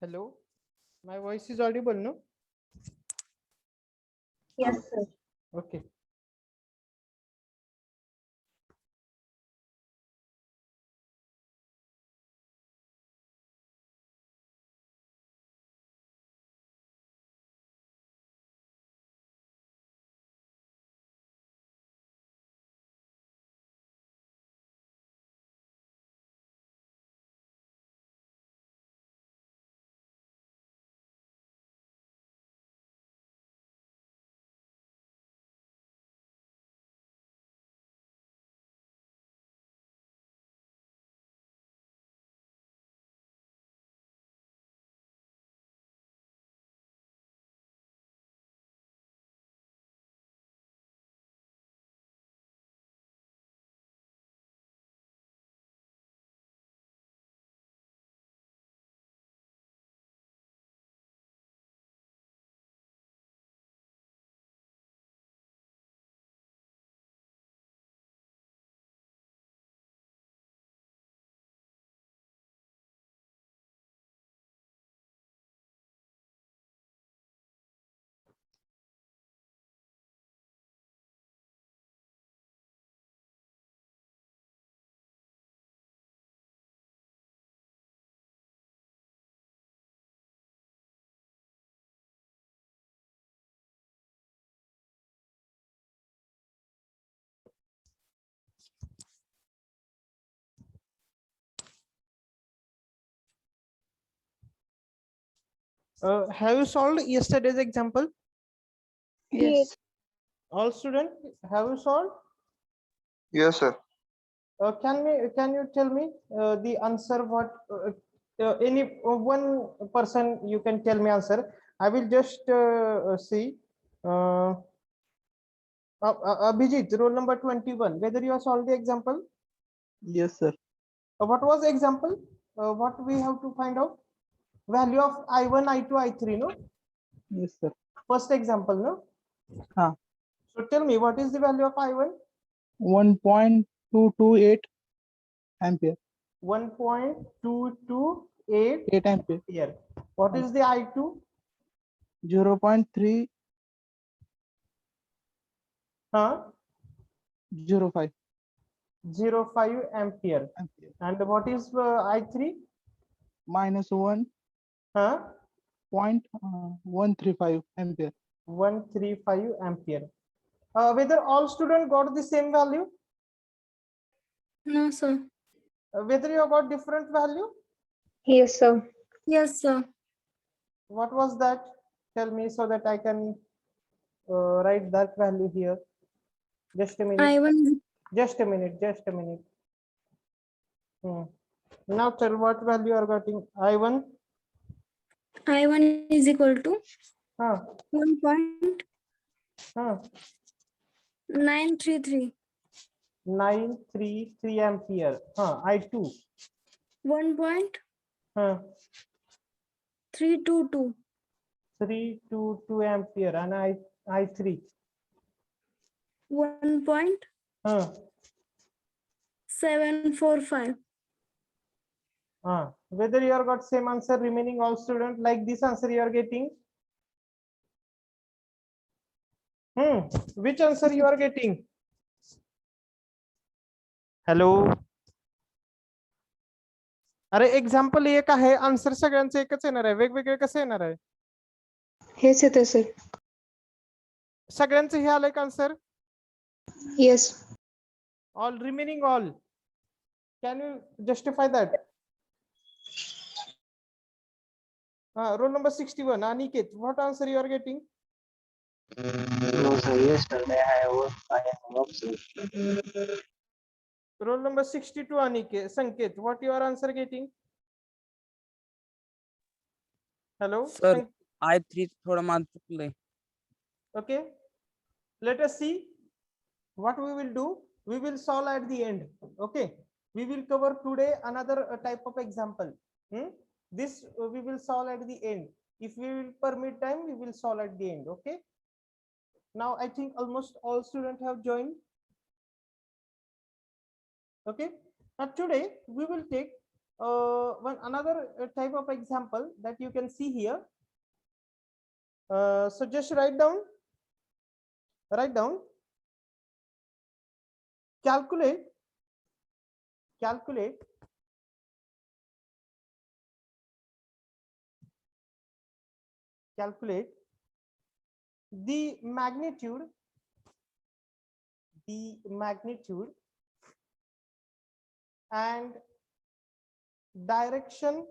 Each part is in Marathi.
Hello, my voice is audible, no? Yes, sir. Okay. Have you solved yesterday's example? Yes. All students, have you solved? Yes, sir. Can you tell me the answer? What any one person you can tell me answer? I will just see. Abhijit, roll number 21. Whether you have solved the example? Yes, sir. What was the example? What we have to find out? Value of I1, I2, I3. No. Yes, sir. First example. No. Huh. So tell me, what is the value of I1? 1.228 ampere. 1.228 8 ampere. here. What is the I2? 0.305. Huh? 05 0.5 ampere. ampere. And what is I3? Minus Huh? 1.135 ampere. 135 ampere. Whether all students got the same value? No, sir. Whether you got different value? Yes, sir. Yes, sir. What was that? Tell me so that I can write that value here. Just a minute. I1. Just a minute. Just a minute. Now tell what value you are getting. I1. I1 is equal to Huh? 1.933. 933 ampere. I2. 1.322. 322 ampere. And I3. 1.745. Whether you are got same answer, remaining all student like this answer you are getting. Which answer you are getting? Hello. अरे एक्झाम्पल एक आहे आन्सर सगळ्यांचं एकच येणार आहे वेगवेगळे कसं येणार आहे हेच येते सर सगळ्यांचं हे आलंय का answer yes all remaining all can you justify that roll number 61 Aniket what answer you are getting No, sir. Yesterday I am observed. Roll number 62 Aniket Sanket what you are answer getting hello sir I3 थोडं माझं चुकलंय okay let us see what we will do we will solve at the end okay we will cover today another type of example this we will solve at the end if we will permit time we will solve at the end okay now I think almost all students have joined okay now today we will take one another type of example that you can see here. So just write down, calculate the magnitude and direction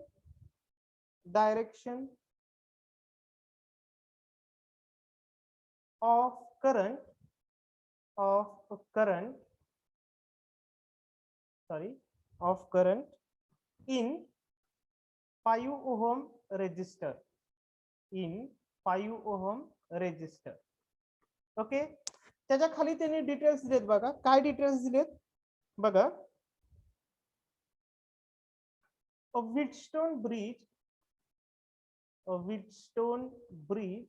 of current in 5 ohm resistor, okay. त्याच्या खाली त्यांनी डिटेल्स दिलेत बघा. काय डिटेल्स दिलेत बघा. a Wheatstone bridge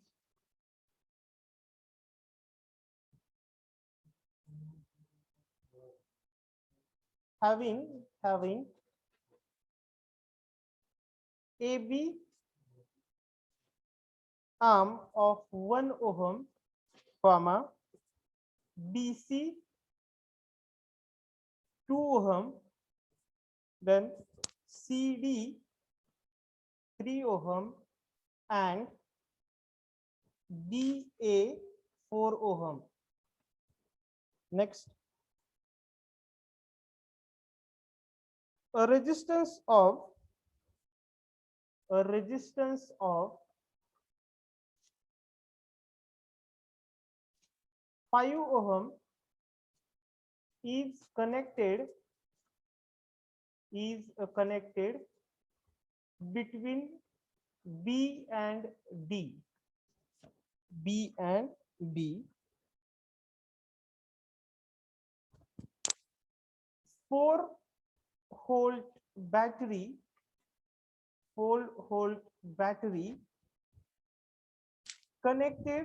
having AB arm of 1 ohm, comma, BC 2 ohm, then CD 3 ohm and DA 4 ohm. Next, a resistance of 5 ohm is connected between B and D. 4-volt battery connected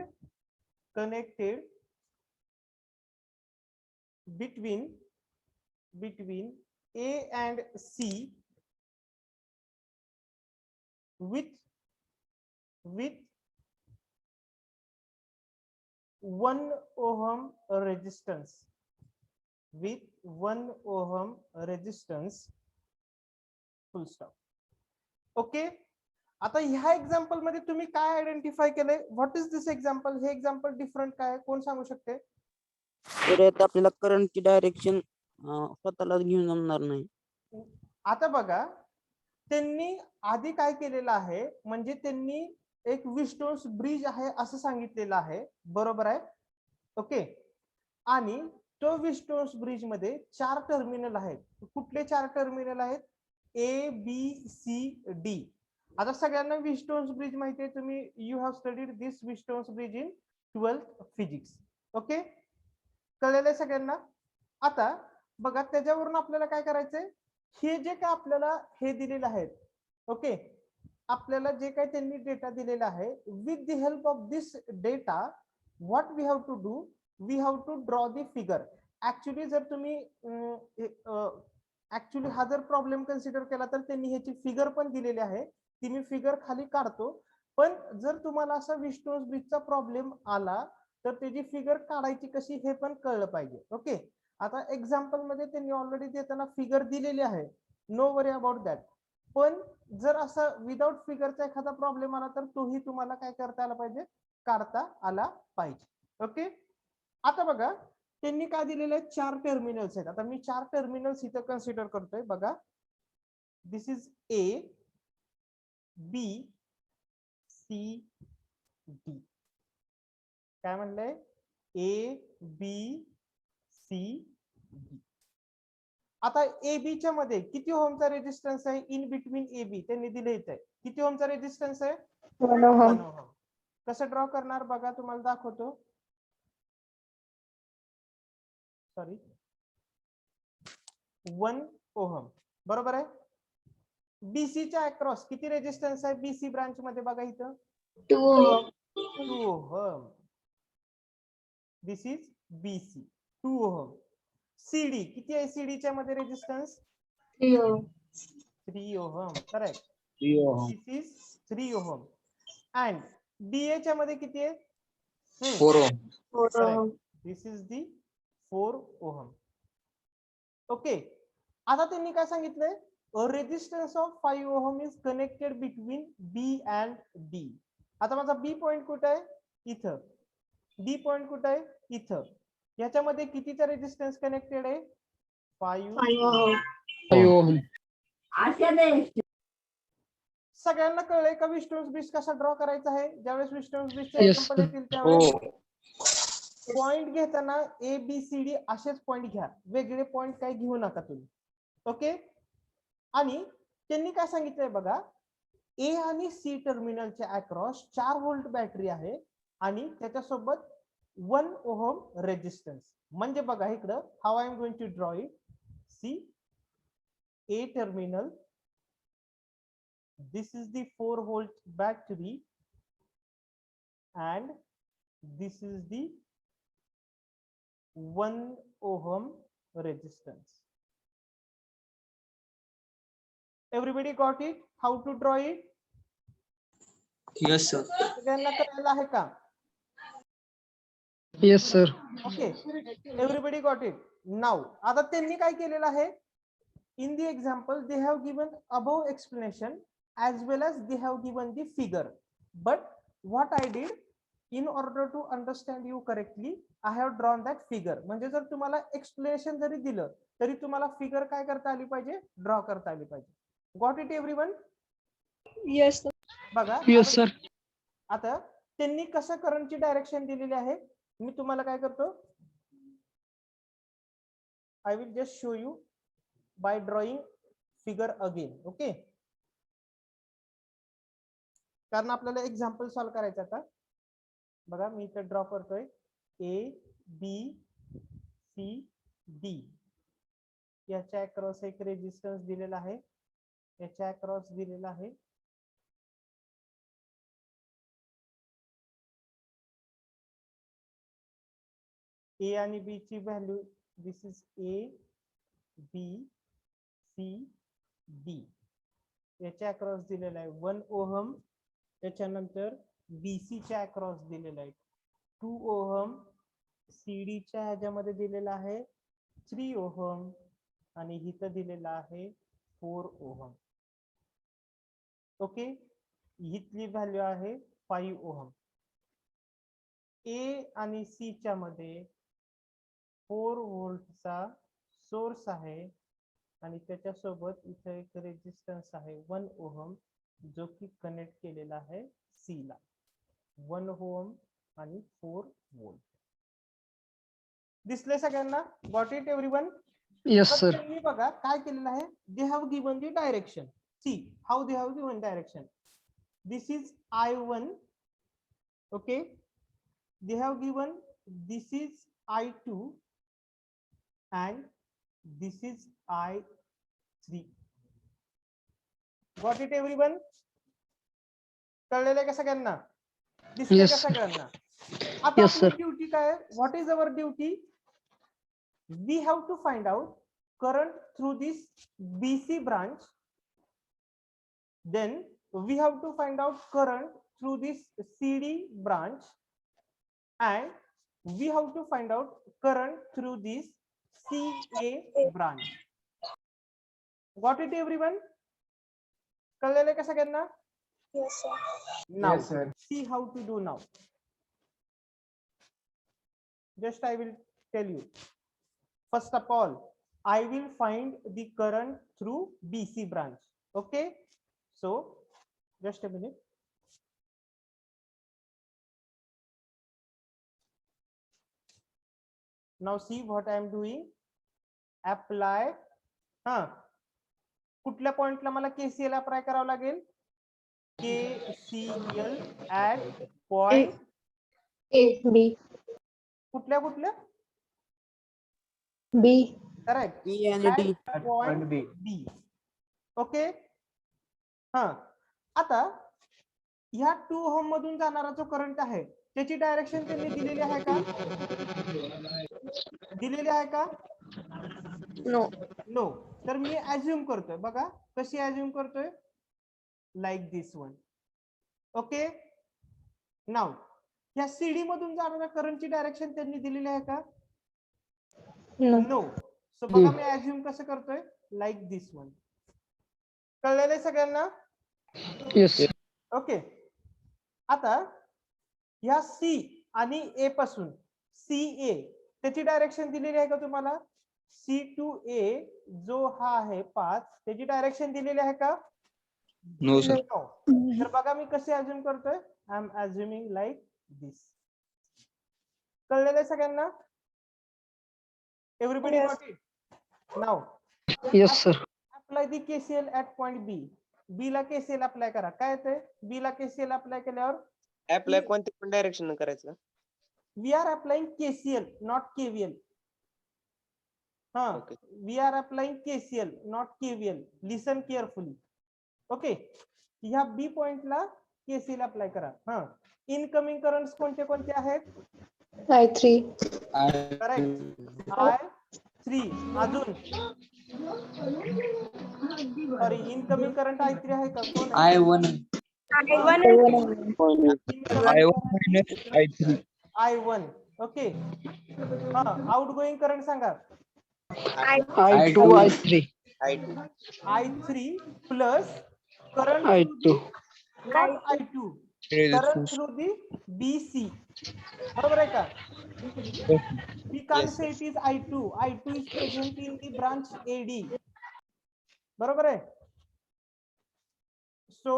between A and C with 1 ohm resistance, full stop. Okay. आता ह्या एक्झाम्पल मध्ये तुम्ही काय आयडेंटिफाय केलंय? What is this example? हे एक्झाम्पल डिफरंट काय आहे? कोण सांगू शकते? तर यात आपल्याला करंटची डायरेक्शन स्वतःला घेऊन जमणार नाही. आता बघा, त्यांनी आधी काय केलेलं आहे, म्हणजे त्यांनी एक व्हीटस्टोन्स ब्रिज आहे असं सांगितलेलं आहे, बरोबर आहे. ओके. आणि तो व्हीटस्टोन्स ब्रिज मध्ये 4 टर्मिनल आहेत. कुठले 4 टर्मिनल आहेत? A B C D. आता सगळ्यांना व्हीटस्टोन्स ब्रिज माहिती आहे. तुम्ही you have studied this Wheatstone's bridge in 12th physics. Okay, कळलेलं आहे सगळ्यांना. आता बघा, त्याच्यावरून आपल्याला काय करायचंय, हे जे काय आपल्याला हे दिलेलं आहे, ओके, आपल्याला जे काही त्यांनी डेटा दिलेला आहे, with the help of this data what we have to do, we have to draw the figure. Actually जर तुम्ही ऍक्च्युली हा जर प्रॉब्लेम कन्सिडर केला तर त्यांनी ह्याची फिगर पण दिलेली आहे, ती मी फिगर खाली काढतो. पण जर तुम्हाला असा व्हीटस्टोन्स ब्रिजचा प्रॉब्लेम आला तर त्याची फिगर काढायची कशी हे पण कळलं पाहिजे. ओके. आता एक्झाम्पल मध्ये त्यांनी ऑलरेडी देताना फिगर दिलेली आहे, नो वरी अबाउट दॅट. पण जर असा विदाउट फिगरचा एखादा प्रॉब्लेम आला तर तोही तुम्हाला काय करता आला पाहिजे, काढता आला पाहिजे. ओके. आता बघा, त्यांनी काय दिलेलं आहे, 4 टर्मिनल्स आहेत. आता मी 4 टर्मिनल्स इथं कन्सिडर करतोय. बघा, दिस is A B C D. काय म्हणलंय? A B C D. आता ए बी च्या मध्ये किती ओहमचा रेजिस्टन्स आहे? इन बिटवीन ए बी त्यांनी दिले इथे किती ओहमचा रेजिस्टन्स आहे? 1 ohm. कसं ड्रॉ करणार बघा, तुम्हाला दाखवतो. सॉरी, 1 ओहम, बरोबर आहे. बीसी च्या अक्रॉस किती रेजिस्टन्स आहे? बीसी ब्रांच मध्ये बघा इथं 2 ohm. 2 ohm. This is BC 2 ohm. CD किती आहे? सीडी च्या मध्ये resistance 3 ohm. 3 ohm. Correct. 3 ohm. This is 3 ohm. And DA च्या मध्ये किती आहे? 4 ohm. Correct. This is the 4 ohm. Okay. आता त्यांनी काय सांगितलंय? A resistance of 5 ohm is connected between B and D. आता माझा B पॉइंट कुठे आहे? इथं. D पॉइंट कुठे आहे? इथं. याच्यामध्ये कितीचा रेजिस्टन्स कनेक्टेड आहे? 5 ohm. सगळ्यांना कळलंय का विस्टोन्स ब्रिज कसा ड्रॉ करायचा आहे? ज्यावेळेस विस्टोन्स ब्रिजचे एक्झाम्पल येतील त्यावेळेस पॉइंट घेताना ए बी सी डी असेच पॉइंट घ्या, वेगळे पॉइंट काही घेऊ नका तुम्ही. ओके. आणि त्यांनी काय सांगितलंय बघा, ए आणि सी टर्मिनलच्या अक्रॉस 4 व्होल्ट बॅटरी आहे आणि त्याच्यासोबत 1 ओहम रेजिस्टन्स. म्हणजे बघा इकडं how I am going to draw it. See a terminal, this is the 4 volt battery and this is the 1 ohm resistance. Everybody got it? How to draw it? Yes, sir. सगळ्यांना कळलं आहे का? Yes, sir. Okay. Everybody got it? Now, आता त्यांनी काय केलेलं आहे? In the example, they have given above explanation as well as they have given the figure. But what I did, in order to understand you correctly, I have drawn that figure. म्हणजे जर तुम्हाला एक्सप्लेनेशन जरी दिलं तरी तुम्हाला फिगर काय करता आली पाहिजे? ड्रॉ करता आली पाहिजे. Got it everyone? Yes. बघा. Yes, sir. आता त्यांनी कसं करंटची डायरेक्शन दिलेली आहे, मी तुम्हाला काय करतो, I will just show you by drawing figure again. Okay. कारण आपल्याला एक्झाम्पल सॉल्व करायचं आता. बघा मी इथे ड्रॉ करतोय ए बी सी डी. याच्या अक्रॉस एक रेजिस्टन्स दिलेला आहे, याच्या अक्रॉस दिलेला आहे ए आणि बी ची value. This is A B C D. याच्या अक्रॉस दिलेला आहे 1 ओहम. त्याच्यानंतर बीसी च्या अक्रॉस दिलेला आहे 2 ओहम. सीडी च्या ह्याच्यामध्ये दिलेला आहे 3 ओहम आणि इथं दिलेला आहे 4 ओहम. ओके. इथली व्हॅल्यू आहे 5 ओहम. ए आणि सी च्या मध्ये 4 व्होल्टचा सोर्स आहे आणि त्याच्यासोबत इथे एक रेजिस्टन्स आहे 1 ओहम जो की कनेक्ट केलेला आहे सी ला. 1 ओहम आणि 4 वोल्ट. दिसले सगळ्यांना? Got it everyone? Yes, sir. त्यांनी बघा काय केलेलं आहे, they have given the direction. See how they have given direction. This is I1. Okay. They have given this is I2 and this is I3. Got it everyone? कळलेलं का सगळ्यांना? दिसले का सगळ्यांना? आता आपली ड्यूटी काय आहे? What is our duty? We have to find out current through this BC branch. Then we have to find out current through this CD branch and we have to find out current through this CA branch. Got it everyone? कळलेलं का सगळ्यांना? Yes, sir. Now see how to do now. Just I will tell you. First of all, I will find the current through BC branch. Okay. So just a minute. Now see what I am doing. Apply. कुठल्या पॉइंटला मला KCL अप्लाय करावं लागेल? KCL at point A, B, कुठल्या कुठल्या? B. करेक्ट. B आणि D. Point B. ओके. आता ह्या 2 ओहम मधून जाणारा जो करंट आहे त्याची डायरेक्शन त्यांनी दिलेली आहे का? दिलेली आहे का? No. नो. तर मी ऍज्युम करतोय बघा कशी ऍज्युम करतोय लाईक दिस वन. ओके नाव ह्या सीडी मधून जाणाऱ्या करंटची डायरेक्शन त्यांनी दिलेली आहे का? No. नो. सो बघा मी ऍज्युम कसं करतोय लाईक दिस वन. कळलेलं आहे सगळ्यांना? Yes. ओके आता ह्या सी आणि ए पासून सी ए त्याची डायरेक्शन दिलेली आहे का तुम्हाला? सी टू ए जो हा आहे 5 त्याची डायरेक्शन दिलेली आहे का? No sir. No. तर बघा मी कसे अज्युम करतोय. I am assuming like this. कळलेलं आहे सगळ्यांना? Everybody Yes. Got it? नाव Yes, sir. Apply the KCL at point B. B ला केसीएल अप्लाय करा. काय येते? बी ला केसीएल अप्लाय केल्यावर अप्लाय कोणत्या पण डायरेक्शन करायचं? We are applying KCL not KVL. Okay. We are applying KCL not KVL. Listen carefully. Okay ह्या बी पॉइंटला केसीएल अप्लाय करा. इनकमिंग करंट्स कोणते कोणते आहेत? I3. करेक्ट. I3 अजून सॉरी इनकमिंग करंट I3 आहे का? कोण आहे? I1. I1. Okay outgoing current सांगा. I2, I3. I3 plus current I2. Not I2 current through the BC. बरोबर आहे का? We can't say it is I2. I2 is present in the branch AD. बरोबर आहे? सो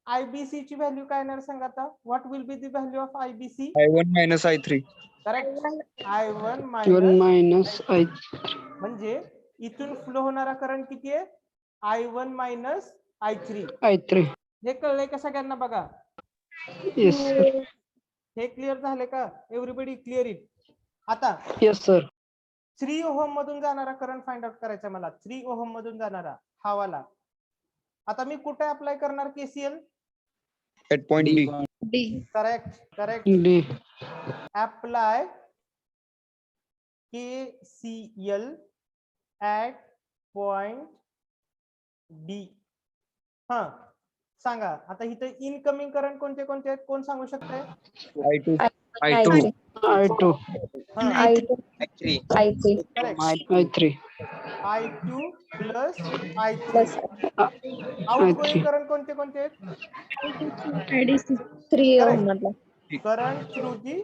IBC ची व्हॅल्यू काय येणार सांगा आता? What will be the value of IBC? I1 minus I3. Correct. I1 1 minus minus I. म्हणजे इथून फ्लो होणारा करंट किती आहे? I1 minus I3. I3. हे कळलंय का सगळ्यांना? बघा Yes, sir. हे क्लिअर झाले का? Everybody clear it? आता Yes, sir. 3 ओहम मधून जाणारा करंट फाइंड आउट करायचा मला. 3 ओहम मधून जाणारा हा वाला. आता मी कुठे अप्लाय करणार KCL? At point D. D. Correct. D. Apply KCL at point D. सांगा आता इथे इनकमिंग करंट कोणते कोणते आहेत? कोण सांगू शकते? I2. I3. I2. I2. I3. I3. Correct. I3. I2 plus I3. Plus outgoing I3. Current कोणते कोणते आहेत? IDC. 3 ohm मतलब. Current through the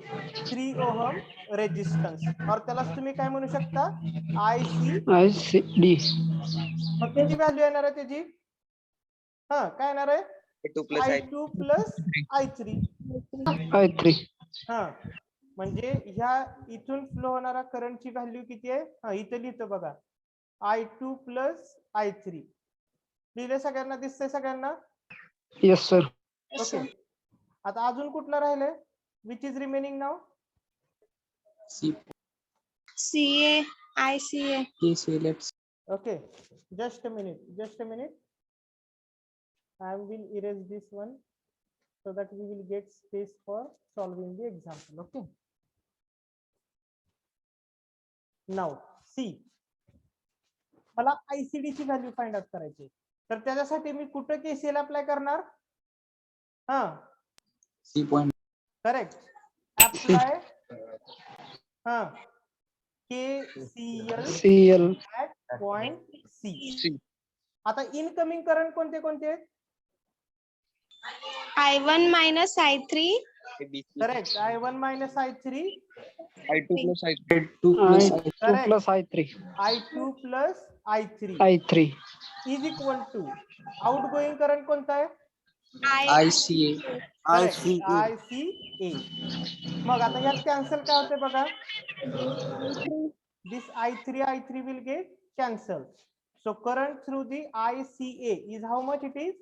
3 ohm resistance. और त्याला तुम्ही काय म्हणू शकता? IC. IC. D. मग किती व्हॅल्यू येणार आहे त्याची? काय येणार आहे? I2 plus I3. I2 plus I3. I3. म्हणजे ह्या इथून फ्लो होणारा करंटची व्हॅल्यू किती आहे? इथे लिहितो बघा. I2 plus I3. लिहिले सगळ्यांना? दिसतंय सगळ्यांना? Yes, sir. ओके आता अजून कुठला राहिलंय? Which is remaining now? CA. ICA. Okay, just a minute. I will erase this one so that we will get space for solving the example. Okay. Now, see. मला ICD ची व्हॅल्यू फाइंड आउट करायची. तर त्याच्यासाठी मी कुठे केसीएल अप्लाय करणार? C point. Correct. Apply KCL CL. at point C. C. आता इनकमिंग करंट कोणते कोणते आहेत? I1 minus I3. ABC. Correct. I1 minus I3. I2 plus I3. I2 plus I. I2 plus I3. I2 plus I3 I3. Is equal to outgoing current कोणता आहे? ICA. ICA. मग आता यात कॅन्सल काय होते बघा? दिस I3 will get cancelled. So current through the ICA is how much it is?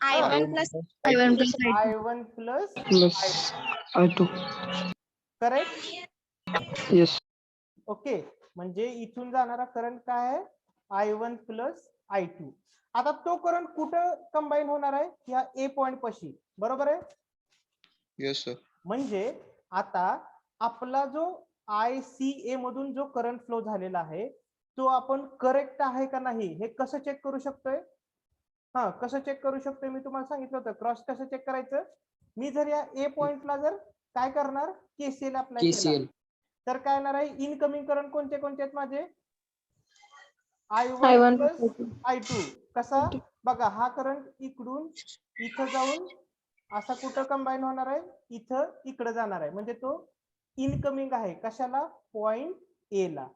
I1 plus I1 plus I1 plus Plus I2. correct? Yes. Okay म्हणजे इथून जाणारा करंट काय आहे? I1 plus I2. आता तो करंट कुठं कंबाईन होणार आहे? या ए पॉइंट पाशी. बरोबर आहे? Yes, sir. म्हणजे आता आपला जो ICA मधून जो करंट फ्लो झालेला आहे तो आपण करेक्ट आहे का नाही हे कसं चेक करू शकतोय? हा, कसं चेक करू शकतोय मी तुम्हाला सांगितलं होतं. क्रॉस कसं चेक करायचं? मी जर या ए पॉइंटला जर काय करणार, केसीएल अप्लाय केला, KCL. तर काय येणार आहे, इनकमिंग करंट कोणते कोणते आहेत माझे? I1 I1 plus I2. कसा? बघा, हा करंट इकडून इथं जाऊन असा कुठं कंबाईन होणार आहे, इथं इकडे जाणार आहे, म्हणजे तो इनकमिंग आहे. कशाला? पॉइंट ए ला.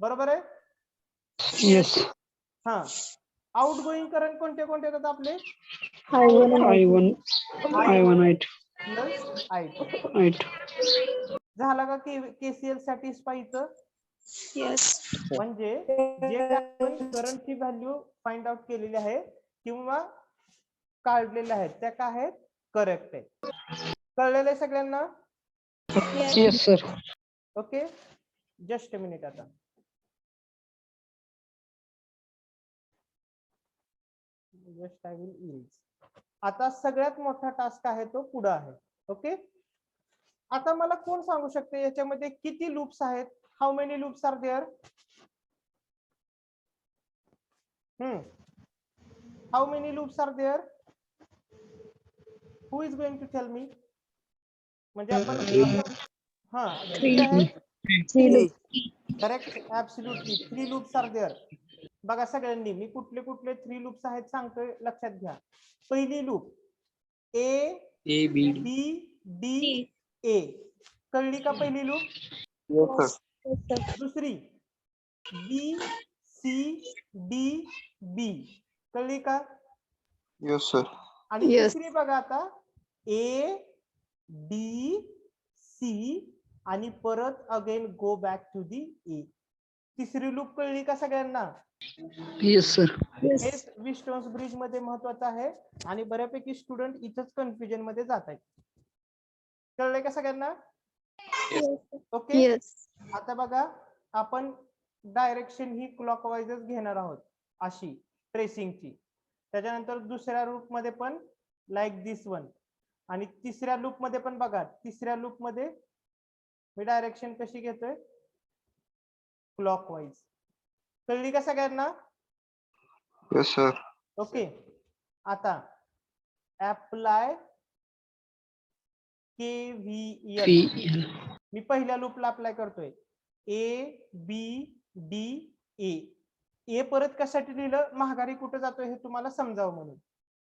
बरोबर आहे? Yes. हा, आउट गोईंग करंट कोणते कोणते येतात आपले? I1 I1, I1, I2, plus I2. I2. झाला का केसीएल सॅटिस्फाय इथं? Yes. म्हणजे जे काय आपण करंटची व्हॅल्यू फाइंड आउट केलेली आहे किंवा काढलेल्या आहेत त्या काय आहेत, करेक्ट आहे. कळलेलं आहे सगळ्यांना? Yes, sir. Okay, just a minute. आता जस्ट आय विल यूज. आता सगळ्यात मोठा टास्क आहे तो पुढे आहे. ओके, आता मला कोण सांगू शकते याच्यामध्ये किती लूप्स आहेत? How many loops are there? How many loops are there? Who is going to tell me? म्हणजे आपण हा, किती आहेत? Correct, absolutely 3 loops are there. बघा सगळ्यांनी, मी कुठले कुठले 3 लूप्स आहेत सांगतोय, लक्षात घ्या. पहिली loop A A, B, D. B D A, कळली का पहिली लूप? Yes, sir. दुसरी बी सी डी बी, कळली का? Yes, sir. आणि Yes. तिसरी बघा आता, ए डी सी आणि परत again go back to the A. तिसरी लूप कळली का सगळ्यांना? Yes, sir. हे विस्टोन्स ब्रिज मध्ये महत्वाचं आहे आणि बऱ्यापैकी स्टुडंट इथंच कन्फ्युजन मध्ये जात आहेत. कळलंय का सगळ्यांना? ओके. Yes. आता बघा, आपण डायरेक्शन ही क्लॉकवाईजच घेणार आहोत, अशी ट्रेसिंगची. त्याच्यानंतर दुसऱ्या लूप मध्ये पण लाईक दिस वन, आणि तिसऱ्या लूप मध्ये पण बघा, तिसऱ्या लूप मध्ये मी डायरेक्शन कशी घेतोय, क्लॉकवाईज. कळली का सगळ्यांना? Yes, sir. ओके, आता अप्लाय KVL. PL. मी पहिल्या लूपला अप्लाय करतोय, ए बी डी ए. ए परत कशासाठी लिहिलं, महागारी कुठे जातोय हे तुम्हाला समजावं म्हणून.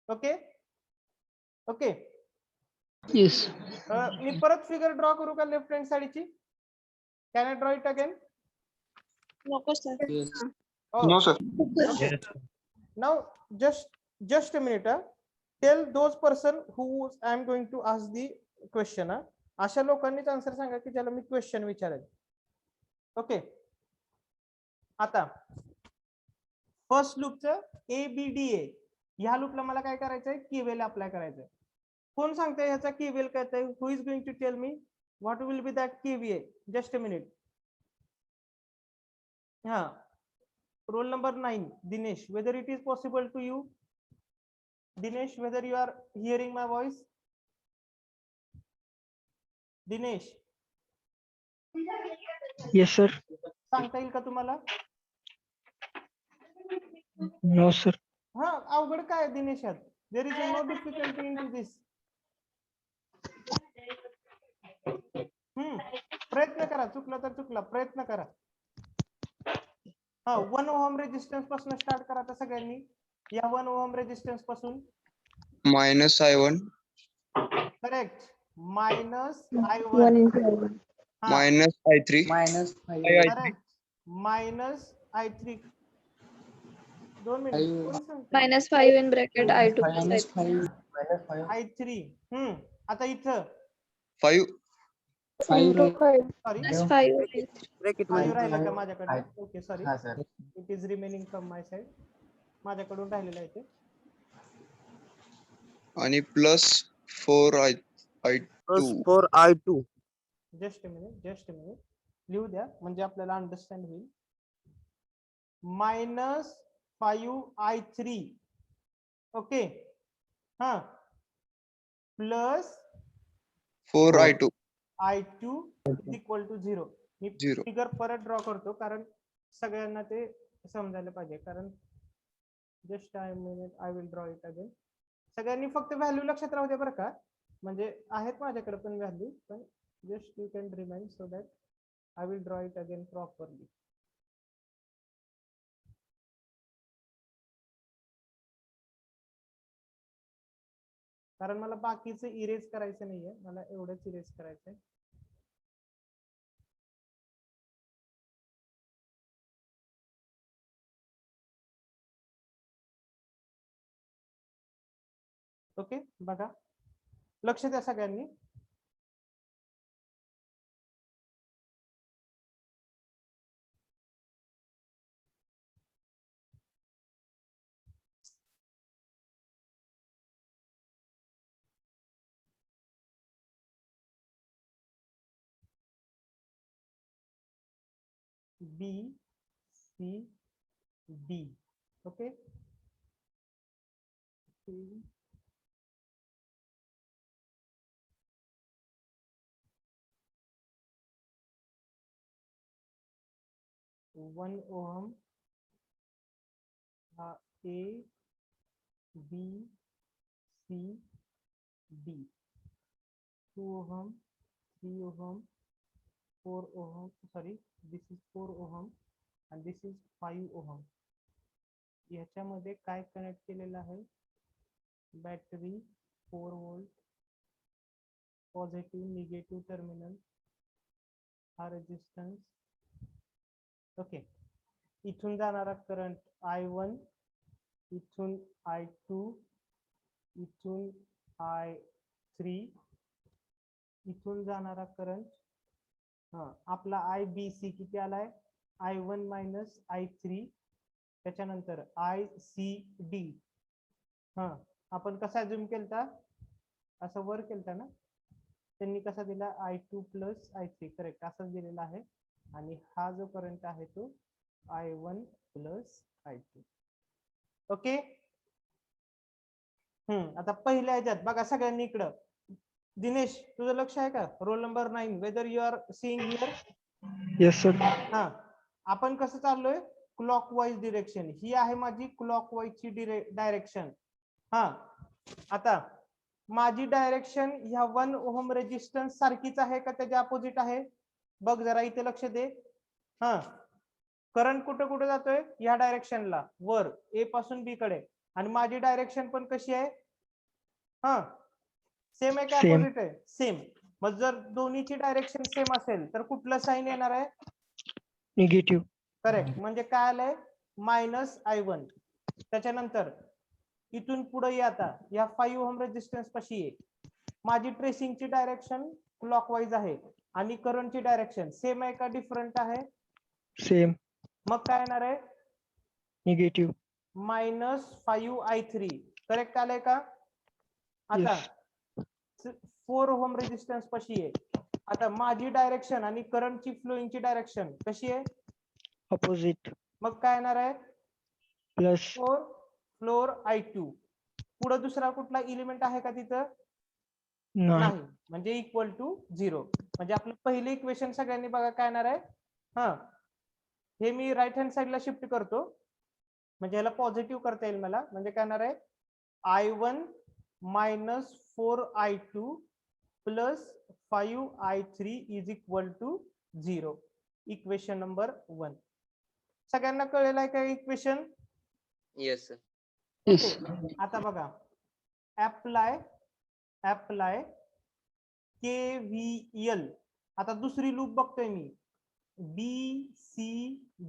Okay okay. Yes. मी परत फिगर ड्रॉ करू का लेफ्ट हँड साइडची? Can I draw it again? नको sir. Yes. No, sir. Okay. Now just a minute. Tell those person who I am going to ask the question. अशा लोकांनीच आन्सर सांगा की ज्याला मी क्वेश्चन विचारेल. ओके, आता फर्स्ट लूपचं ए बी डी ए, ह्या लूपला मला काय करायचंय, केव्हीएल अप्लाय करायचंय. कोण सांगतंय ह्याचा केव्हीएल काय आहे? Who is going to tell me what will be that KVL? Just a minute. हा, roll number 9, Dinesh, whether it is possible to you? Dinesh, whether you are hearing my voice? Dinesh, Yes, sir. सांगता येईल का तुम्हाला? No, sir. हा, अवघड काय दिनेश यात? There is no difficulty in to this. प्रयत्न करा, चुकला तर चुकला, प्रयत्न करा. हा, 1 ओहम रेजिस्टन्स पासून स्टार्ट करा आता सगळ्यांनी. या 1 ओहम रेजिस्टन्स पासून. Minus I1. Correct, minus I1. 1 into I1. Minus I3. Minus 5. Correct, minus I3. 2 minute. -5 in bracket I2 plus Minus I3. 5. Minus 5. I3. आता इथं 5. 5 सॉरी, -5 I3. ब्रॅकेट फाईव्ह मध्ये राहिला का माझ्याकडे? ओके, सॉरी, हा sir. It is remaining from my side. माझ्याकडून राहिलेलं आहे ते. आणि plus 4 plus I2. 4 I2. Just a minute लिहू द्या म्हणजे आपल्याला अंडरस्टँड होईल. -5 I3. ओके, हा, plus 4 I2. I2 equal to 0. मी 0. फिगर परत ड्रॉ करतो कारण सगळ्यांना ते समजायला पाहिजे, कारण just I will draw it again. सगळ्यांनी फक्त व्हॅल्यू लक्षात राहू दे बरं का, म्हणजे आहेत माझ्याकडे पण व्हॅल्यू, पण just you can remind so that I will draw it again properly. कारण मला बाकीचं इरेज करायचं नाहीये, मला एवढंच इरेज करायचंय. ओके, बघा लक्ष द्या सगळ्यांनी. B C D. Okay, 1 ohm हा A B C D, 2 ohm 3 ohm 4 ohm, sorry this is 4 ohm आणि दिस इज 5 ओहम. याच्यामध्ये काय कनेक्ट केलेलं आहे? Battery 4 volt, positive negative terminal, हा रेजिस्टन्स. ओके, इथून जाणारा करंट I1, इथून I2, इथून I3, इथून जाणारा करंट आपला IBC किती आलाय? I1 minus I3. त्याच्यानंतर ICD आपण कसा झूम केलता? असं वर केलता ना, त्यांनी कसा दिला? I2 plus I3. करेक्ट, असंच दिलेला आहे. आणि हा जो करंट आहे तो I1 प्लस I2. ओके, आता पहिल्या ह्याच्यात बघा सगळ्यांनी इकडं. दिनेश तुझं लक्ष आहे का? Roll number 9, whether you are seeing here? Yes sir. आपण कसं चाललोय? Clockwise direction. ही आहे माझी क्लॉकवाईजची डायरेक्शन. आता माझी डायरेक्शन ह्या 1 ओहम रेजिस्टन्स सारखीच आहे का त्याच्या अपोजिट आहे? बघ जरा इथे लक्ष दे. करंट कुठे कुठे जातोय? या डायरेक्शनला, वर ए पासून बी कडे. आणि माझी डायरेक्शन पण कशी आहे? सेम आहे का अपोजिट आहे? सेम. मग जर दोन्हीची डायरेक्शन सेम असेल तर कुठलं साइन येणार आहे? निगेटिव्ह. करेक्ट, म्हणजे काय आलंय? -I1. त्याच्यानंतर इथून पुढे ये. आता या 5 ओहम रेजिस्टन्स पाशी ये. माझी ट्रेसिंगची डायरेक्शन क्लॉकवाईज आहे आणि करंटची डायरेक्शन सेम आहे का डिफरंट आहे? सेम. मग काय येणार आहे? निगेटिव्ह. -5I3. करेक्ट आलंय का? आता 4 ओहम रेजिस्टन्स पाशी आहे. आता माझी डायरेक्शन आणि करंटची फ्लोइंगची डायरेक्शन कशी आहे? अपोजिट. मग काय येणार आहे? Plus 4 floor I2. पुढे दुसरा कुठला एलिमेंट आहे का तिथं? नाही, म्हणजे इक्वल टू 0. म्हणजे आपलं पहिलं इक्वेशन सगळ्यांनी बघा काय येणार आहे? हे मी राईट हँड साइडला शिफ्ट करतो, म्हणजे ह्याला पॉझिटिव्ह करता येईल मला. म्हणजे काय येणार आहे? I1 minus 4I2 plus 5I3 is equal to 0. Equation number 1. सगळ्यांना कळलेलं आहे का इक्वेशन? Yes sir. येस. आता बघा, अप्लाय KVL. आता दुसरी लूप बघतोय मी. BCDB.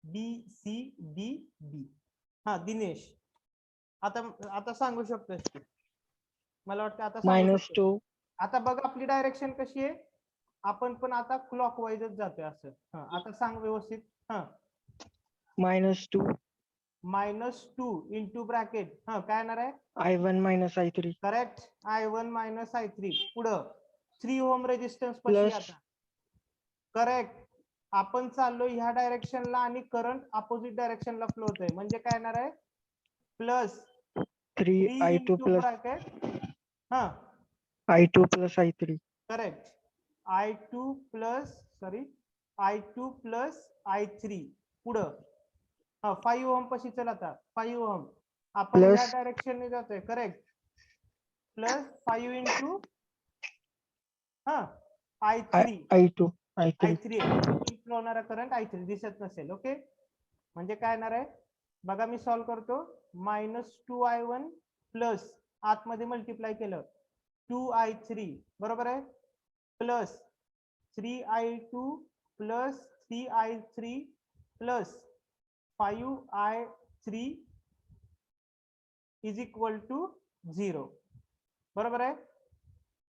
BCDB. दिनेश आता सांगू शकतोस तू? मला वाटतं आता -2. आता बघ आपली डायरेक्शन कशी आहे? आपण पण आता क्लॉकवाईजच जातोय असं. आता सांग व्यवस्थित. -2 -2 इंटू ब्रॅकेट काय येणार आहे? I1 minus I3. Correct, I1 minus I3. पुढं 3 ओहम रेजिस्टन्स पाशी Plus. आता. करेक्ट, आपण चाललो ह्या डायरेक्शनला आणि करंट अपोजिट डायरेक्शनला फ्लो होतोय. म्हणजे काय येणार आहे? Plus 3I2 plus bracket I2 plus I3. Correct, I2 plus I2 plus I3 पुढं 5 ओहम पशी चल आता 5 ओहम आपण ह्या Plus- डायरेक्शनने जातोय correct plus 5 into I3 I2 I3 I3 flow होणारा करंट I3 दिसत नसेल ओके म्हणजे काय येणार आहे बघा मी सॉल्व्ह करतो -2I1 प्लस आतमध्ये मल्टिप्लाय केलं 2I3 बरोबर आहे plus 3I2 plus 3I3 plus 5I3 is equal to 0 बरोबर आहे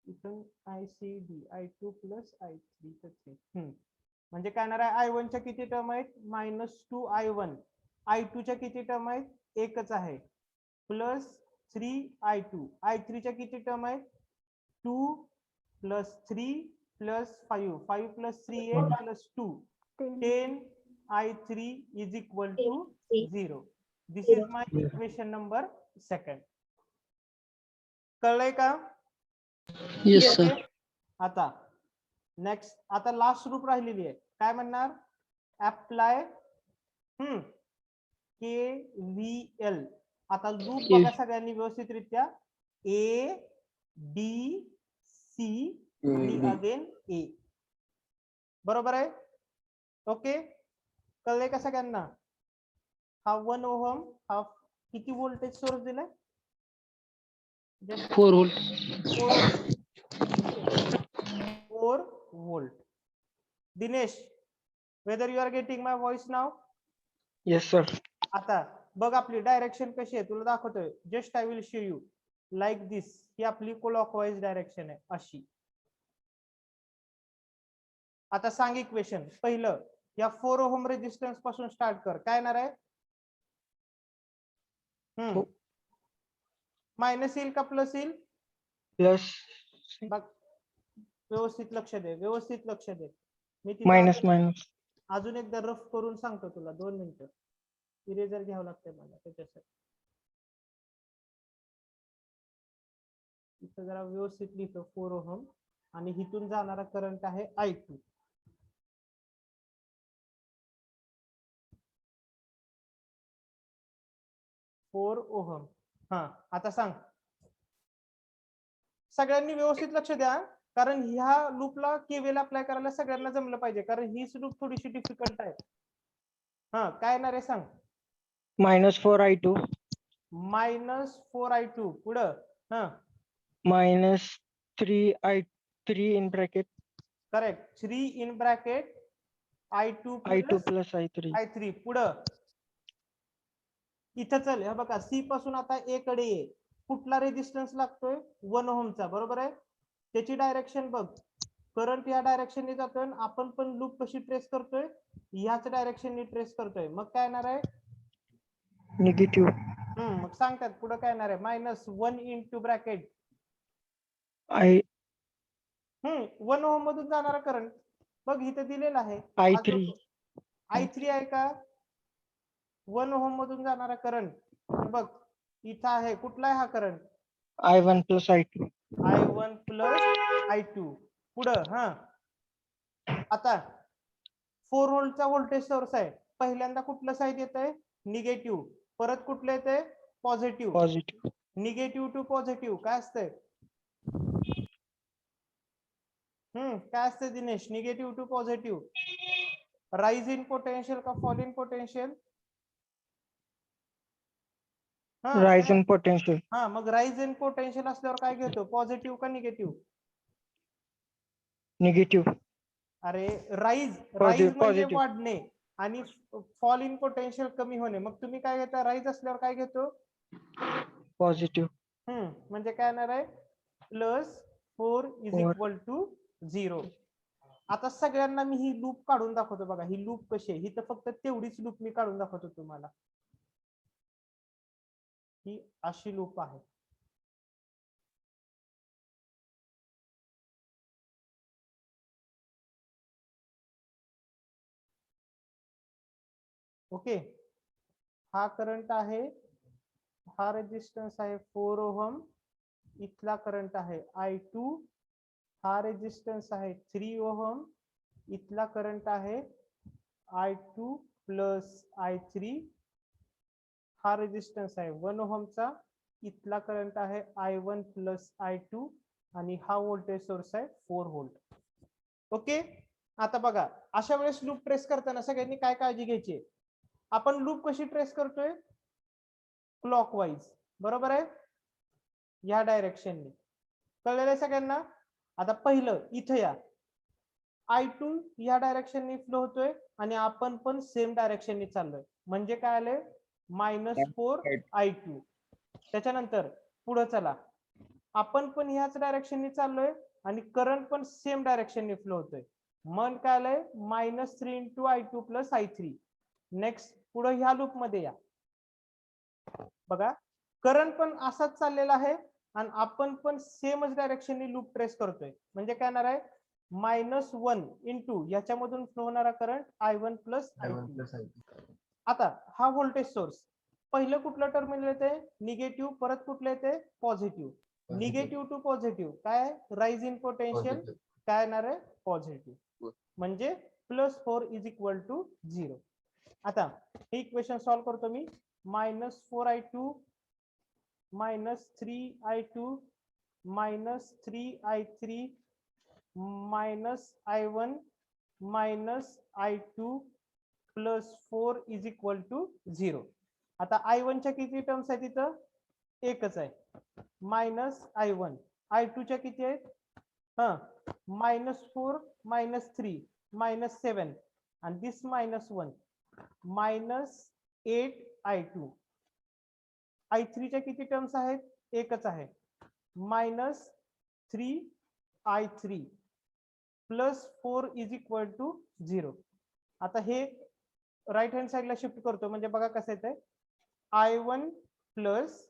इथून ICD I2 प्लस I3 म्हणजे काय येणार आहे I1 च्या किती टर्म आहेत -2I1 I2 च्या किती टर्म आहेत एकच आहे प्लस 3I2 I3 च्या किती टर्म आहेत 2 plus 3 plus 5 plus 3 8 plus 2 10 I3 is equal to 0 this is my equation number 2 कळलंय का Yes, sir. Okay? आता नेक्स्ट आता लास्ट रूप राहिलेली आहे काय म्हणणार अप्लाय KVL आता लूप K- बघा सगळ्यांनी व्यवस्थितरित्या A B C आणि B. अगेन A बरोबर आहे ओके कळलंय का सगळ्यांना हा 1 ओहम हा किती व्होल्टेज सोर्स दिलाय 4 volt. 4 volt Dinesh whether you are getting my voice नाव Yes sir. आता बघ आपली डायरेक्शन कशी आहे तुला दाखवतोय just I will show you like this he आपली क्लॉकवाईज डायरेक्शन आहे अशी आता सांग इक्वेशन पहिलं या 4 ओहम रेजिस्टन्स पासून स्टार्ट कर काय येणार आहे मायनस येईल का प्लस येईल Plus बघ व्यवस्थित लक्ष दे मी तिथं minus अजून- minus. अजून एकदा रफ करून सांगतो तुला 2 मिनिटं इरेजर घ्यावं लागतंय मला त्याच्यासाठी इथं जरा व्यवस्थित लिहितो 4 ओहम आणि इथून जाणारा करंट आहे I2 4 ओहम आता सांग सगळ्यांनी व्यवस्थित लक्ष द्या कारण ह्या लूपला केव्हीएल अप्लाय करायला सगळ्यांना जमलं पाहिजे कारण ही लूप थोडीशी डिफिकल्ट आहे काय येणार आहे सांग -4 I2 -4I2 पुढं -3 I3 in bracket correct 3 in bracket I2 I2 plus I3 I3 पुढं इथं चल हे बघा सी पासून आता ए कडे ये कुठला रेजिस्टन्स लागतोय 1 ओहमचा बरोबर आहे त्याची डायरेक्शन बघ करंट या डायरेक्शनने जातोय आपण पण लूप कशी ट्रेस करतोय ह्याच डायरेक्शनने ट्रेस करतोय मग काय येणार आहे negative मग सांगतात पुढे काय येणार आहे -1 इंटू ब्रॅकेट I 1 ओहम मधून जाणारा करंट बघ इथे दिलेला आहे I3 I3 आहे का 1 ओहम मधून जाणारा करंट बघ इथं आहे कुठला आहे हा current I1 plus I2 I1 plus I2 पुढं आता 4 व्होल्टचा व्होल्टेज सोर्स आहे पहिल्यांदा कुठलं साईड येत आहे निगेटिव्ह परत कुठलं येतंय positive positive negative to positive काय असतंय काय असतंय Dinesh negative to positive rise in potential का fall in potential rise in potential मग राईज इन पोटेन्शियल असल्यावर काय घेतो पॉझिटिव्ह का निगेटिव्ह negative अरे राईज Positive, म्हणजे positive. वाढणे आणि फॉल इन पोटेन्शियल कमी होणे मग तुम्ही काय घेता राईज असल्यावर काय घेतो positive म्हणजे काय येणार आहे +4 इज 4. इक्वल टू 0 आता सगळ्यांना मी ही लूप काढून दाखवतो बघा ही लूप कशी आहे ही तर फक्त तेवढीच लूप मी काढून दाखवतो तुम्हाला ही अशी लूप आहे ओके हा करंट आहे हा रेजिस्टन्स आहे 4 ओहम इथला करंट आहे I2 हा रेजिस्टन्स आहे 3 ओहम इथला करंट आहे I2 प्लस I3, हा रेजिस्टन्स आहे 1 ओहमचा, इथला करंट आहे I1 प्लस I2 आणि हा व्होल्टेज सोर्स आहे 4 व्होल्ट. ओके, आता बघा अशा वेळेस लूप ट्रेस करताना सगळ्यांनी काय काळजी घ्यायची, आपण लूप कशी ट्रेस करतोय, क्लॉकवाईज, बरोबर आहे, या डायरेक्शनने. कळलेलं आहे सगळ्यांना. आता पहिलं इथं या, I2 या डायरेक्शनने फ्लो होतोय आणि आपण पण सेम डायरेक्शनने चाललोय, म्हणजे काय आलंय -4I2. त्याच्यानंतर पुढे चला, आपण पण ह्याच डायरेक्शनने चाललोय आणि करंट पण सेम डायरेक्शनने फ्लो होतोय, मन काय आलंय -3 × I2 प्लस I3. नेक्स्ट पुढे ह्या लूप मध्ये या, बघा करंट पण असाच चाललेला आहे आणि आपण पण सेमच डायरेक्शनने लूप ट्रेस करतोय, म्हणजे काय येणार आहे -1 × याच्यामधून फ्लो होणारा करंट I1 प्लस I2. आता हा व्होल्टेज सोर्स, पहिलं कुठलं टर्मिनल येते निगेटिव्ह, परत कुठलं येते पॉझिटिव्ह, निगेटिव्ह टू पॉझिटिव्ह काय राईज इन पोटेन्शियल, काय येणार आहे पॉझिटिव्ह, म्हणजे +4 = 0. आता हे इक्वेशन सॉल्व्ह करतो मी, -4I2 -3I2 -3I3 -I1 -I2 +4 = 0. आता I1 च्या किती टर्म्स आहेत तिथं, एकच आहे, -I1. I2 च्या किती आहेत, -4 -3 -7 आणि दिस -1 -8I2. I3 च्या किती टर्म्स आहेत, एकच आहे, -3I3 +4 = 0. आता हे राईट हँड साइडला शिफ्ट करतो, म्हणजे बघा कसं येतंय, I1 +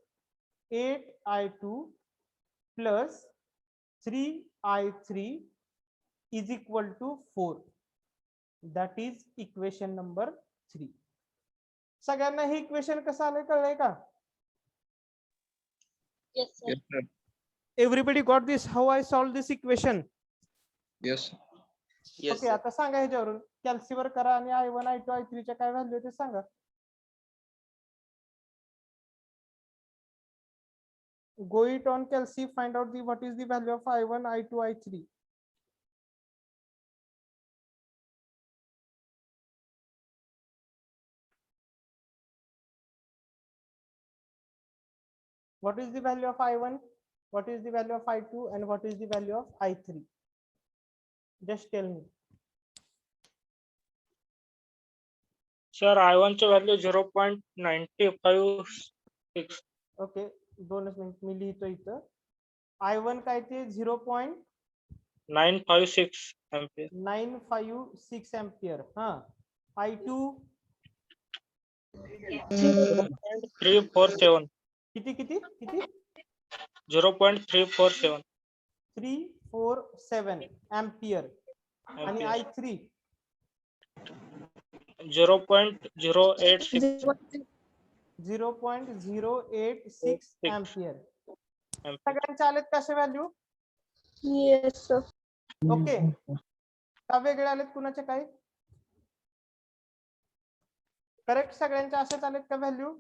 8I2 + 3I3 = 4. That is equation number 3. सगळ्यांना हे इक्वेशन कसं आलंय कळलंय का? Yes, sir. Yes, sir. Everybody got this? How I solve this equation? Yes. Yes, okay, sir. आता सांगा ह्याच्यावरून कॅल्सीवर करा आणि I1 I2 I3 च्या काय व्हॅल्यू ते सांगा. Go it on Kelsey, find out what is the value of I1 I2 I3. What is the value of I1, what is the value of I2 and what is the value of I3? Just tell me. Sir I1 ची व्हॅल्यू 0.956. ओके, 2 मिनिट मी लिहितो इथं. I1 काय ते 956 एम्पियर. 0.956 एम्पियर. हा, I2 347. किती किती किती 0.347. 347 एम्पियर. आणि I3 0.086 0.086 एम्पियर. सगळ्यांचे आलेत कसे व्हॅल्यू? Yes, sir. ओके, का वेगळे आलेत कुणाचे काही? करेक्ट, सगळ्यांचे असेच आलेत का व्हॅल्यू?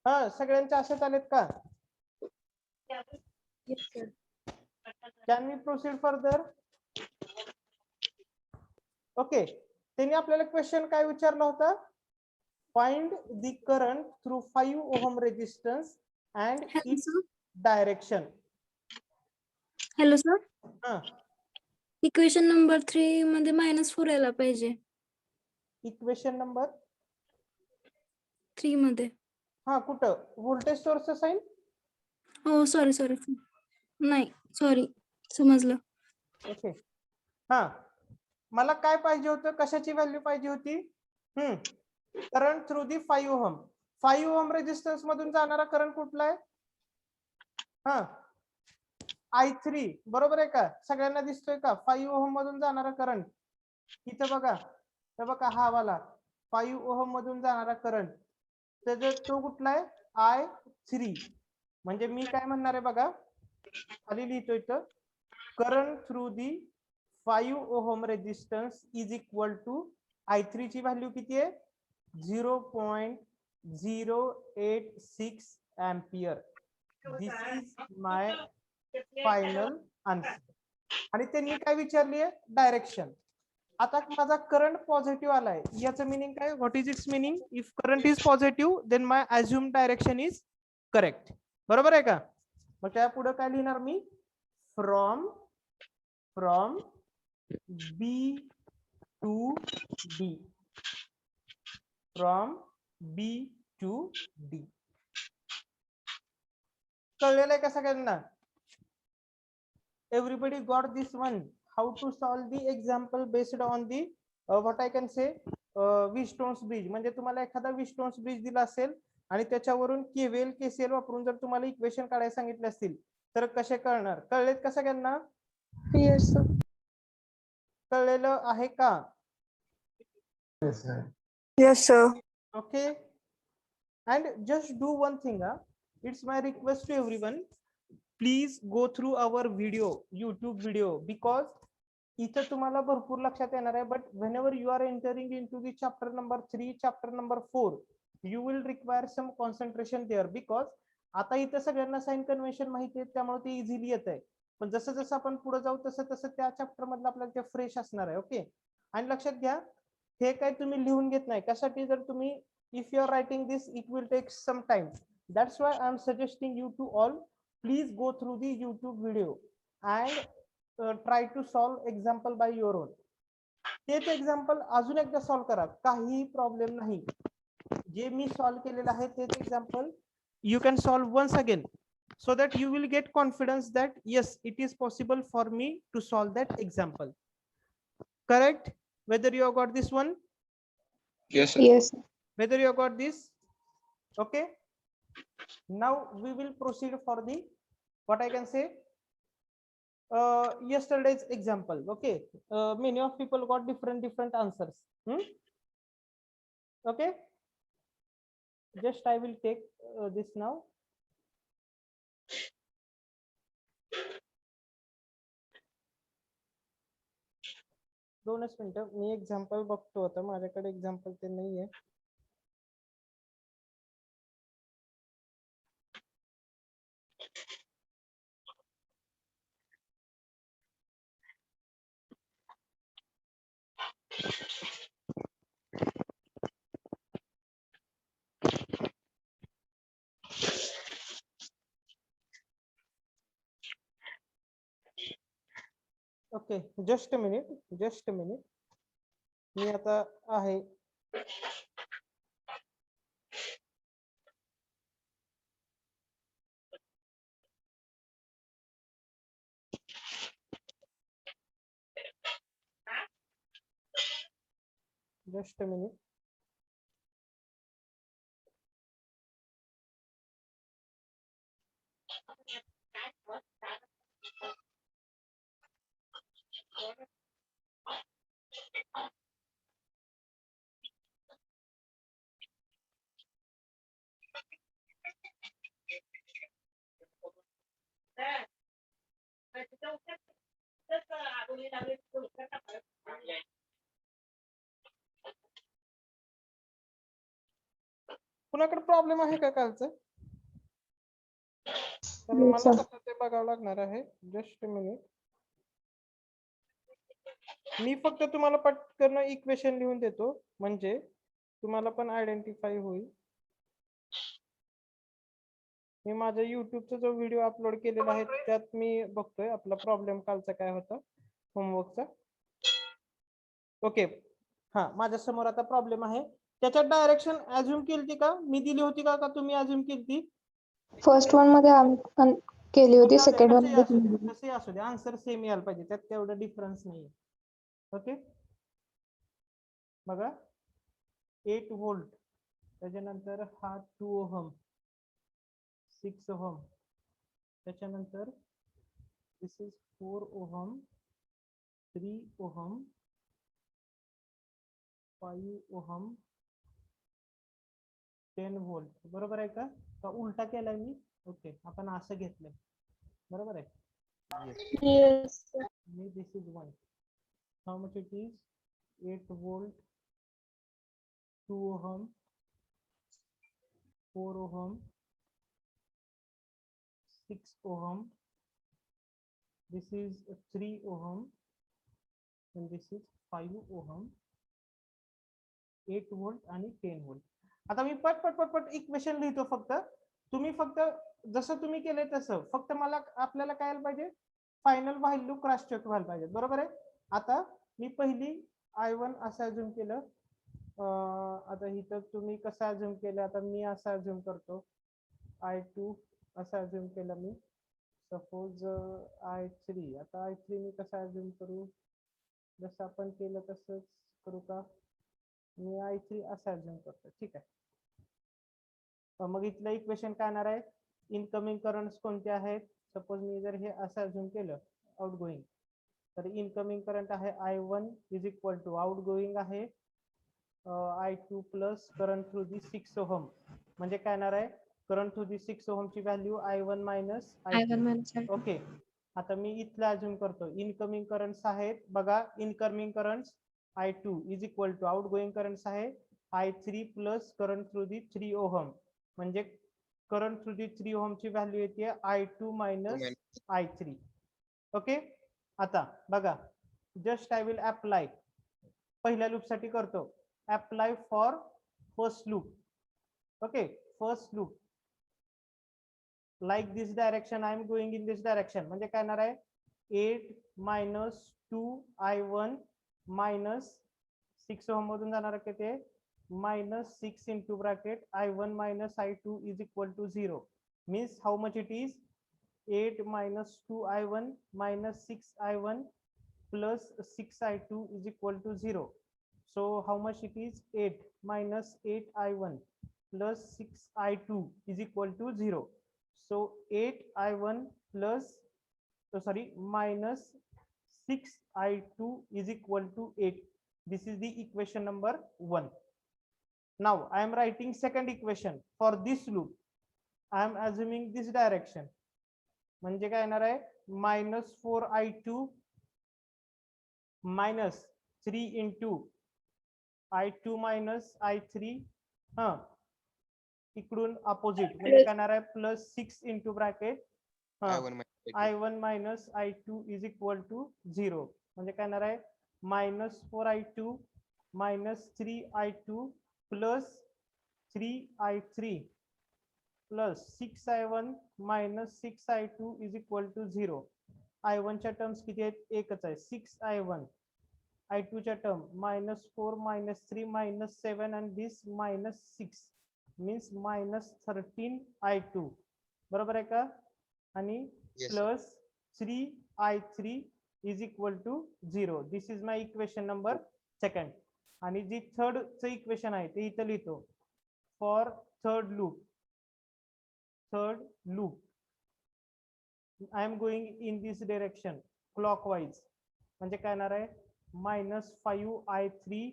हा, सगळ्यांचे असेच आलेत का? Yes, sir. Can we proceed further? Okay, त्यांनी आपल्याला क्वेश्चन काय विचारलं होतं? Find the current through 5 ohm resistance and its direction. Hello sir, हा, इक्वेशन नंबर 3 मध्ये -4 यायला पाहिजे. इक्वेशन नंबर 3 मध्ये. हा, कुठं व्होल्टेज सोर्स साईन? हो, सॉरी नाही, सॉरी, समजलं. ओके, हा, मला काय पाहिजे होतं, कशाची व्हॅल्यू पाहिजे होती? करंट थ्रू दी 5 ओहम. 5 ओहम रेजिस्टन्स मधून जाणारा करंट कुठला आहे? हा, I3, बरोबर आहे का? सगळ्यांना दिसतोय का 5 ओहम मधून जाणारा करंट? इथं बघा, तर बघा हा वाला 5 ओहम मधून जाणारा करंट, तर तो कुठला आहे? I3. म्हणजे मी काय म्हणणार आहे बघा, खाली लिहितो इथं, current through the 5 ohm resistance is equal to I3 ची व्हॅल्यू किती आहे 0.086 ampere. This is my final answer. आणि त्यांनी काय विचारली आहे डायरेक्शन. आता माझा करंट पॉझिटिव्ह आलाय याचं मिनिंग काय what is its meaning if current is positive then my assume direction is correct. बरोबर आहे का. मग त्या पुढे काय लिहिणार मी from B to D. From B to D. कळलेलं आहे का सगळ्यांना. Everybody got this one. How to solve the example based on the what I can say Wheatstone's bridge. म्हणजे तुम्हाला एखादा Wheatstone's bridge दिला असेल आणि त्याच्यावरून KVL KCL वापरून जर तुम्हाला इक्वेशन काढायला सांगितले असतील तर कसे कळणार. कळलेत का सगळ्यांना. Yes, sir. कळलेलं आहे का. Yes, sir. Okay, and just do one thing. It's my request to everyone, please go through our video, YouTube video, because इथं तुम्हाला भरपूर लक्षात येणार आहे. But whenever you are entering into the chapter number 3, chapter number 4, you will require some concentration there, because आता इथं सगळ्यांना साइन कन्व्हेन्शन माहिती आहे त्यामुळे ते इझिली येत आहे. पण जसं जसं आपण पुढे जाऊ तसं तसं त्या चॅप्टर मधलं आपल्याला ते फ्रेश असणार आहे. ओके, आणि लक्षात घ्या हे काय तुम्ही लिहून घेत नाही कशासाठी. जर तुम्ही if you are writing this it will take some time. That's why I am suggesting you to all please go through the YouTube video and try to solve example by your own. तेच एक्झाम्पल अजून एकदा सॉल्व करा काही प्रॉब्लेम नाही. जे मी सॉल्व केलेलं आहे तेच example you can solve once again so that you will get confidence that yes it is possible for me to solve that example. Correct. Whether you have got this one. Yes, sir. Yes. Whether you have got this. Okay, now we will proceed for the what I can say yesterday's example. Okay, many of people got different answers. Okay, just I will take this now. दोनच मिनिटं मी एक्झाम्पल बघतो. आता माझ्याकडे एक्झाम्पल ते नाहीये. Okay, just a minute. मी आता आहे जस्ट अ मिनिट. कुणाकडे प्रॉब्लेम आहे का कालचं. तर मला कसं ते बघावं लागणार आहे. Just minute. मी फक्त तुम्हाला पटकन इक्वेशन लिहून देतो म्हणजे तुम्हाला पण आयडेंटिफाय होईल. मी माझ्या युट्यूबचा जो व्हिडिओ अपलोड केलेला आहे त्यात मी बघतोय आपला प्रॉब्लेम कालचा काय होता होमवर्कचा. ओके, हा माझ्या समोर आता प्रॉब्लेम आहे. त्याच्यात डायरेक्शन अज्युम केली का मी दिली होती का तुम्ही अज्युम केली. फर्स्ट वन मध्ये केली होती. सेकंड वन कसे असू दे आन्सर सेम यायला पाहिजे त्यात तेवढा डिफरन्स नाही. ओके, बघा 8 व्होल्ट त्याच्यानंतर हा 2 ओहम 6 ओहम त्याच्यानंतर this is 4 ohm 3 ohm 5 ohm 10 volt. बरोबर आहे का उलटा केलाय मी. ओके, आपण असं घेतलंय बरोबर आहे. Yes. This is 1. How much it is? 8 volt, 2 ohm, 4 ohm, 6 ohm. This is 3 ohm, and this is 5 ohm, 8 volt आणि 10 volt. आता मी पट इक्वेशन लिहितो. फक्त तुम्ही फक्त जसं तुम्ही केलंय तसं फक्त मला आपल्याला काय पाहिजे, फायनल व्हॅल्यू क्रॉस चेक व्हायला पाहिजे. बरोबर आहे. आता मी पहिली I1 असं अज्युम केलं. आता इथं तुम्ही कसं अज्युम केलं, आता मी असं अज्युम करतो. I2 असं अज्युम केलं मी. Suppose I3. आता I3 मी कसं अज्युम करू, जसं आपण केलं तसंच करू का. मी I3 असं अज्युम करतो. ठीक आहे. मग इथलं इक्वेशन काय येणार आहे, इनकमिंग करंट्स कोणते आहेत. सपोज मी जर हे असं अज्युम केलं आउटगोईंग, तर इनकमिंग करंट आहे I1 is equal to outgoing आहे I2 plus current through the 6 ohm. म्हणजे काय येणार आहे, करंट थ्रू दी 6 ओहम ची value I1 minus I2. Okay. आता मी इथलं अज्युम करतो. इनकमिंग करंट्स आहेत बघा, incoming currents I2 is equal to outgoing currents आहे I3 plus current through the 3 ohm. म्हणजे करंट थ्रू दी 3 ओहम ची व्हॅल्यू येते I2 मायनस I3. ओके. आता बघा, जस्ट आय विल अप्लाय. पहिल्या लूप साठी करतो. Apply for first loop. Okay. First loop like this direction, I am going in this direction. म्हणजे काय येणार आहे, 8 मायनस 2I1 मायनस 6 ओहम मधून जाणार आहे किती, minus 6 into bracket I1 minus I2 is equal to 0. Means how much it is, 8 minus 2I1 minus 6I1 plus 6I2 is equal to 0. So how much it is, 8 minus 8I1 plus 6I2 is equal to 0. So 8I1 plus minus 6I2 is equal to 8. This is the equation number 1. Now I am writing second equation for this loop. I am assuming this direction. म्हणजे काय येणार आहे, minus 4I2 minus 3 into I2 minus I3. इकडून अपोजिट म्हणजे काय येणार आहे, plus 6 into bracket I1 minus I2 is equal to 0. म्हणजे काय येणार आहे, minus 4I2 minus 3I2 plus 3I3 plus 6I1 minus 6I2 is equal to 0. I1 च्या टर्म्स किती आहेत, एकच आहे 6I1. I2 च्या term minus 4 minus 3 minus 7 and this minus 6 means minus 13I2. बरोबर आहे का. आणि plus 3I3 is equal to 0. This is my equation number 2. आणि जी थर्ड च इक्वेशन आहे ते इथं लिहितो. For third loop I am going in this direction clockwise. म्हणजे काय येणार आहे, minus 5I3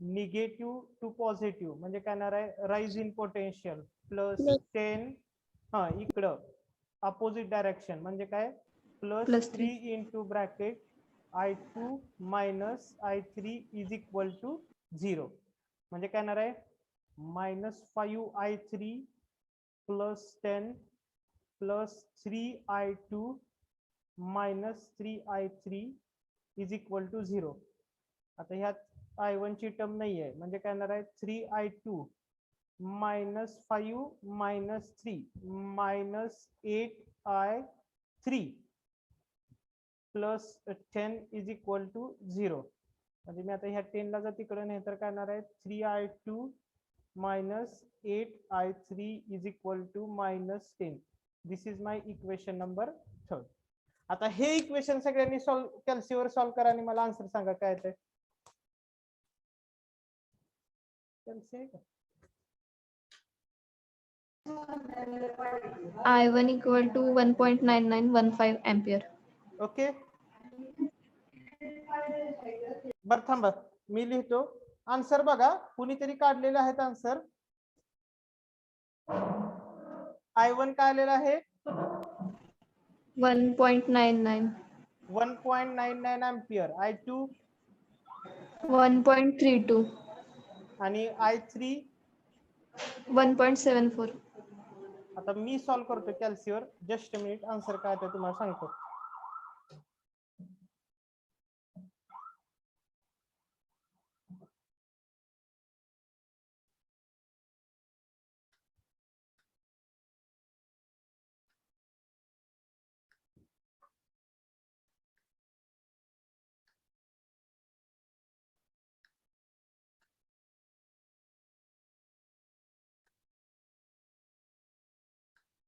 negative to positive. म्हणजे काय येणार आहे, राईज इन पोटेन्शियल प्लस 10 इकडं अपोजिट डायरेक्शन. म्हणजे काय, plus 3 into bracket I2 minus I3 is equal to 0. म्हणजे काय येणार आहे, minus 5I3 plus 10 plus 3I2 minus 3I3 is equal to 0. आता ह्यात I1 ची टर्म नाही आहे. म्हणजे काय येणार आहे, 3I2 minus 5 minus 3 minus 8I3 plus 10 is equal to 0. म्हणजे मी आता ह्या 10 ला जर तिकडे नाही तर काय येणार आहे, 3I2 minus 8I3 is equal to minus 10. This is my equation number 3. आता हे इक्वेशन सगळ्यांनी कॅल्सीवर सॉल्व करा आणि मला आन्सर सांगा काय येते. कॅल्सी आहे का, I1 equal to 1.9915 ampere. Okay. बर थांबा मी लिहितो आन्सर. बघा कुणीतरी काढलेले आहेत आन्सर. I1 काय आलेला आहे, 1.99. 1.99 ampere. I2 1.32. आणि I3 1.74. आता मी सॉल्व करतो कॅल्सीवर. जस्ट मिनिट, आन्सर काय ते तुम्हाला सांगतो.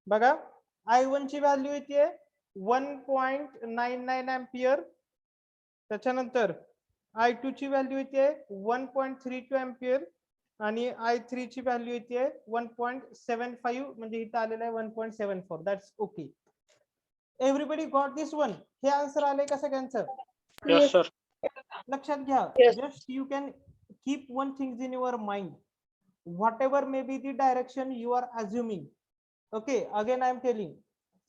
बघा, I1 ची व्हॅल्यू येते 1.99 अँपियर. त्याच्यानंतर I2 ची व्हॅल्यू येते 1.32 अँपियर आणि I3 ची व्हॅल्यू येते 1.75, म्हणजे इथं आलेलं आहे 1.74. That's okay. Everybody got this one? हे आन्सर आले का सगळ्यांचं? Yes, sir. लक्षात घ्या, just you can keep one things in your mind. whatever may be the direction you are assuming, okay, again I am telling,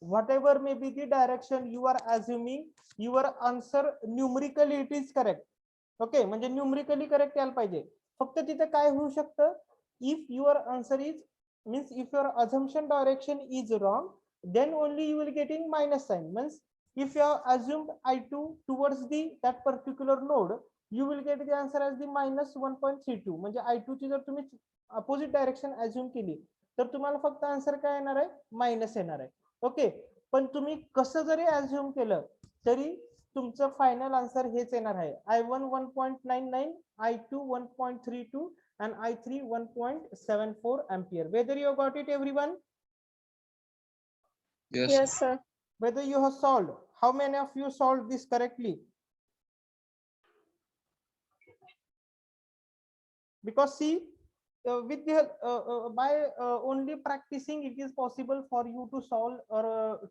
whatever may be the direction you are assuming, your answer numerically it is correct. okay, म्हणजे numerically correct यायला पाहिजे. फक्त तिथे काय होऊ शकतं, if your answer is means if your assumption direction is wrong, then only you will getting minus sign. means if you have assumed I2 towards the that particular node, you will get the answer as the minus 1.32. म्हणजे I2 ची जर तुम्ही अपोजिट डायरेक्शन अज्युम केली तर तुम्हाला फक्त आन्सर काय येणार आहे, मायनस येणार आहे. ओके, पण तुम्ही कसं जरी अज्युम केलं तरी तुमचं फायनल आन्सर हेच येणार आहे. I1 1.99, I2 1.32 and I3 1.74 ampere. Whether you got it everyone? Yes. sir. Whether you have solved, how many of you solved this correctly? Because see, with the by only practicing it is possible for you to solve or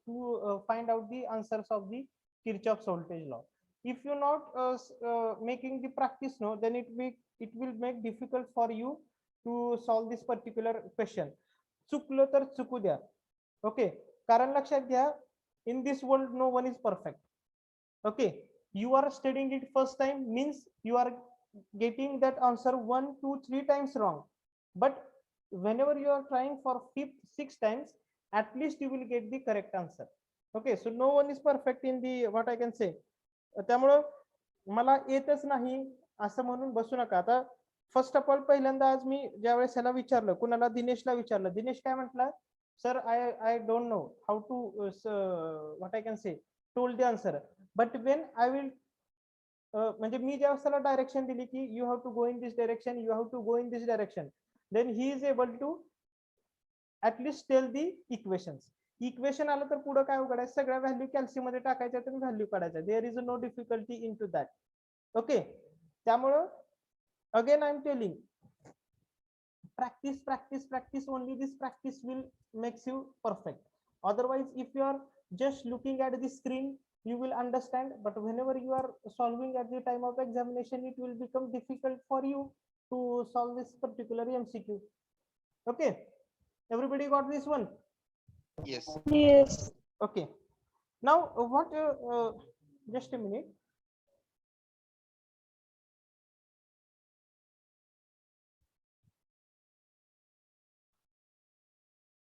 to find out the answers of the Kirchhoff's voltage law. If you're not making the practice, no, then it will make difficult for you to solve this particular question. चुकलं तर चुकू द्या. ओके, कारण लक्षात घ्या, in this world no one is perfect. okay, you are studying it first time means you are getting that answer 1, 2, 3 times wrong. But whenever you are trying for 5th, 6th times, at least you will get the correct answer. okay, so no one is perfect in the what I can say. त्यामुळं मला येतच नाही असं म्हणून बसू नका. आता फर्स्ट ऑफ ऑल पहिल्यांदा आज मी ज्यावेळेस ह्याला विचारलं, कुणाला, दिनेशला विचारलं, दिनेश काय म्हटलं, sir I don't know how to what I can say told the answer, but when I will म्हणजे मी ज्या वेळेस त्याला डायरेक्शन दिली की you have to go in this direction, you have to go in this direction, then he is able to at least tell the equations. Equation आलं तर पुढे काय उघडायचं, सगळ्या व्हॅल्यू कॅल्शियम मध्ये टाकायच्या आणि व्हॅल्यू काढायच्या. There is no difficulty in to that. Okay, त्यामुळं again I am telling, practice, practice, practice. Only this practice will makes you perfect. Otherwise, if you are just looking at the screen, you will understand, but whenever you are solving at the time of examination, it will become difficult for you to solve this particular MCQ. okay, everybody got this one? Yes. Yes. okay, now what just a minute.